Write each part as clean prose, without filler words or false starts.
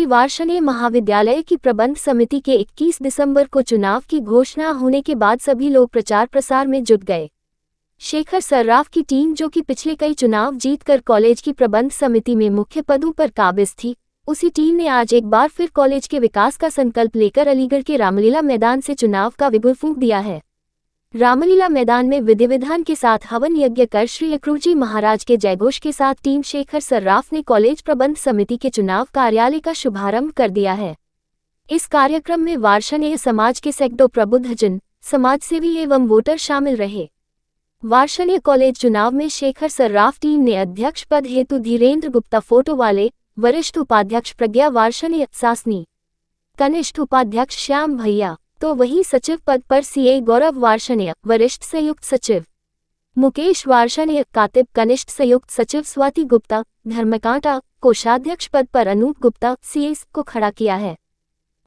वार्षणेय महाविद्यालय की प्रबंध समिति के 21 दिसंबर को चुनाव की घोषणा होने के बाद सभी लोग प्रचार प्रसार में जुट गए। शेखर सर्राफ की टीम, जो कि पिछले कई चुनाव जीतकर कॉलेज की प्रबंध समिति में मुख्य पदों पर काबिज थी, उसी टीम ने आज एक बार फिर कॉलेज के विकास का संकल्प लेकर अलीगढ़ के रामलीला मैदान से चुनाव का विगुल फूंक दिया है। रामलीला मैदान में विधि विधान के साथ हवन यज्ञ कर श्री अक्रूरजी महाराज के जयघोष के साथ टीम शेखर सर्राफ ने कॉलेज प्रबंध समिति के चुनाव कार्यालय का शुभारंभ कर दिया है। इस कार्यक्रम में वार्षणेय समाज के सैकड़ों प्रबुद्धजन, समाजसेवी एवं वोटर शामिल रहे। वार्षणेय कॉलेज चुनाव में शेखर सर्राफ टीम ने अध्यक्ष पद हेतु धीरेन्द्र गुप्ता फोटो वाले, वरिष्ठ उपाध्यक्ष प्रज्ञा वार्षणेय सासनी, कनिष्ठ उपाध्यक्ष श्याम भैया, तो वहीं सचिव पद पर सीए गौरव वार्षणेय, वरिष्ठ संयुक्त सचिव मुकेश वार्षणेय, कातिब कनिष्ठ संयुक्त सचिव स्वाति गुप्ता, धर्मकांटा, कोषाध्यक्ष पद पर अनूप गुप्ता सीए को खड़ा किया है।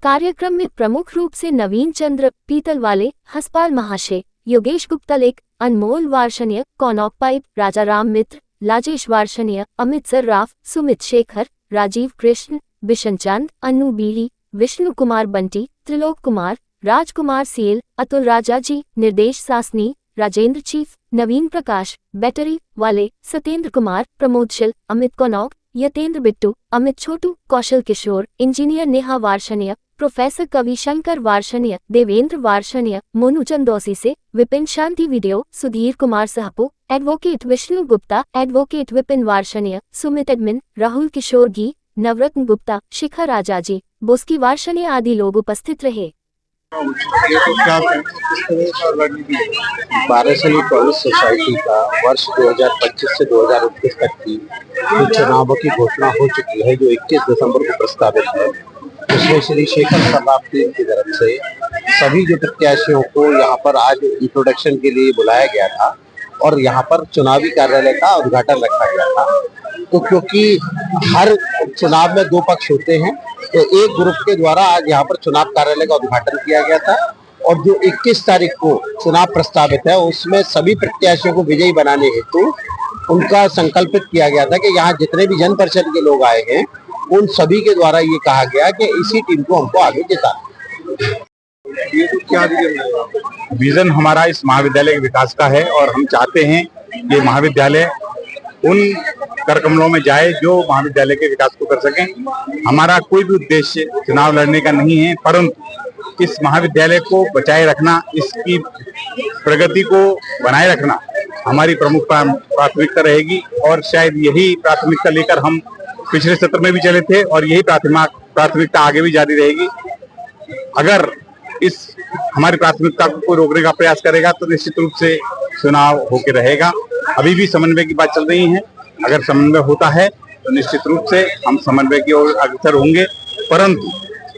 कार्यक्रम में प्रमुख रूप से नवीन चंद्र पीतलवाले, हसपाल महाशय, योगेश गुप्तालेख, अनमोल वार्षणेय, कौनौक पाइप, राजा राम मित्र, लाजेश वार्षणेय, अमित सर्राफ, सुमित शेखर, राजीव कृष्ण, बिशन चंद, अन्नू बीड़ी, विष्णु कुमार बंटी, त्रिलोक कुमार, राजकुमार सीएल, अतुल राजाजी, निर्देश सासनी, राजेंद्र चीफ, नवीन प्रकाश, बैटरी वाले, सत्येंद्र कुमार, प्रमोदशील, अमित कौनौक, यतेंद्र बिट्टू, अमित छोटू, कौशल किशोर, इंजीनियर नेहा वार्षणेय, प्रोफेसर कवि शंकर वार्षणेय, देवेंद्र वार्षणेय, मोनू चंदौसी से, विपिन शांति video, Sudhir Kumar सहपो, advocate Vishnu Gupta, advocate Vipin Varshney, Sumit admin, Rahul Kishore घी, नवरत्न गुप्ता, शिखा राजाजी, बोस्की वार्षणेय आदि लोग उपस्थित रहे। बारासली कॉलेज सोसाइटी का वर्ष 2025 से 2029 तक की जो चुनावों की घोषणा हो चुकी है, जो 21 दिसंबर को प्रस्तावित है, उसमें श्री शेखर सर्राफ टीम की तरफ से सभी जो प्रत्याशियों को यहाँ पर आज इंट्रोडक्शन के लिए बुलाया गया था और यहाँ पर चुनावी कार्यालय का उद्घाटन रखा गया था। तो क्योंकि हर चुनाव में दो पक्ष होते हैं, तो एक ग्रुप के द्वारा आज यहाँ पर चुनाव कार्यालय का उद्घाटन किया गया था और जो 21 तारीख को चुनाव प्रस्तावित है, उसमें सभी प्रत्याशियों को विजयी बनाने हेतु उनका संकल्पित किया गया था कि यहाँ जितने भी जन परिषद के लोग आए हैं, उन सभी के द्वारा ये कहा गया कि इसी टीम को हमको आगे जिताना। ये तो क्या विजन हमारा इस महाविद्यालय के विकास का है और हम चाहते हैं कि महाविद्यालय उन करकमलों में जाए जो महाविद्यालय के विकास को कर सकें। हमारा कोई भी उद्देश्य चुनाव लड़ने का नहीं है, परंतु इस महाविद्यालय को बचाए रखना, इसकी प्रगति को बनाए रखना हमारी प्रमुख प्राथमिकता रहेगी और शायद यही प्राथमिकता लेकर हम पिछले सत्र में भी चले थे और यही प्राथमिकता आगे भी जारी रहेगी। अगर इस हमारी प्राथमिकता को रोकने का प्रयास करेगा तो निश्चित रूप से चुनाव होकर रहेगा। अभी भी समन्वय की बात चल रही है, अगर समन्वय होता है तो निश्चित रूप से हम समन्वय की ओर अग्रसर होंगे, परंतु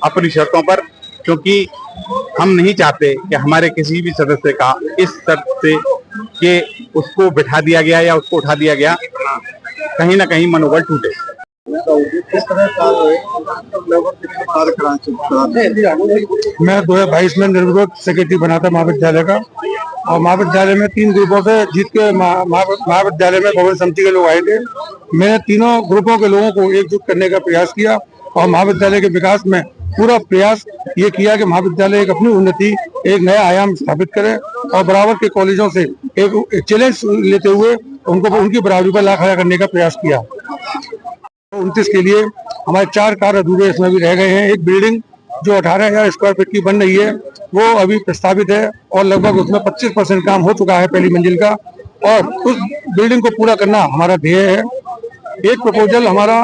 अपनी शर्तों पर, क्योंकि हम नहीं चाहते कि हमारे किसी भी सदस्य का इस शर्त से कि उसको बिठा दिया गया या उसको उठा दिया गया, कहीं ना कहीं मनोबल टूटे। मैं 2022 में निर्विरोध सेक्रेटरी बना था महाविद्यालय का और महाविद्यालय में 3 ग्रुपों से जीत के महाविद्यालय में भवन समिति के लोग आए थे। मैंने तीनों ग्रुपों के लोगों को एकजुट करने का प्रयास किया और महाविद्यालय के विकास में पूरा प्रयास ये किया कि महाविद्यालय एक अपनी उन्नति, एक नया आयाम स्थापित करे और बराबर के कॉलेजों से एक चैलेंज लेते हुए उनको उनकी बराबरी पर ला खड़ा करने का प्रयास किया। 29 के लिए हमारे 4 कार्य अधूरे इसमें भी रह गए हैं। एक बिल्डिंग जो 18,000 स्क्वायर फीट की बन रही है, वो अभी प्रस्तावित है और लगभग उसमें 25% काम हो चुका है पहली मंजिल का, और उस बिल्डिंग को पूरा करना हमारा ध्येय है। एक प्रपोजल हमारा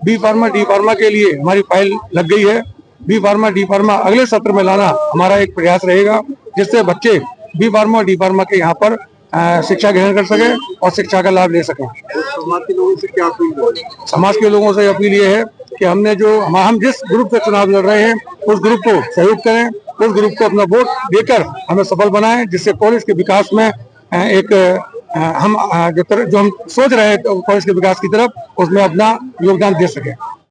बी फार्मा डी फार्मा के लिए हमारी फाइल लग गई है। बी फार्मा डी फार्मा अगले सत्र में लाना हमारा एक प्रयास रहेगा, जिससे बच्चे बी फार्मा डी फार्मा के यहाँ पर शिक्षा ग्रहण कर सके और शिक्षा का लाभ ले सकें। समाज के लोगों से क्या अपील है? समाज के लोगों से अपील ये है कि हम जिस ग्रुप से चुनाव लड़ रहे हैं, उस ग्रुप को सहयोग करें, उस ग्रुप को अपना वोट देकर हमें सफल बनाएं, जिससे कॉलेज के विकास में हम जो हम सोच रहे हैं कॉलेज के विकास की तरफ, उसमें अपना योगदान दे सकें।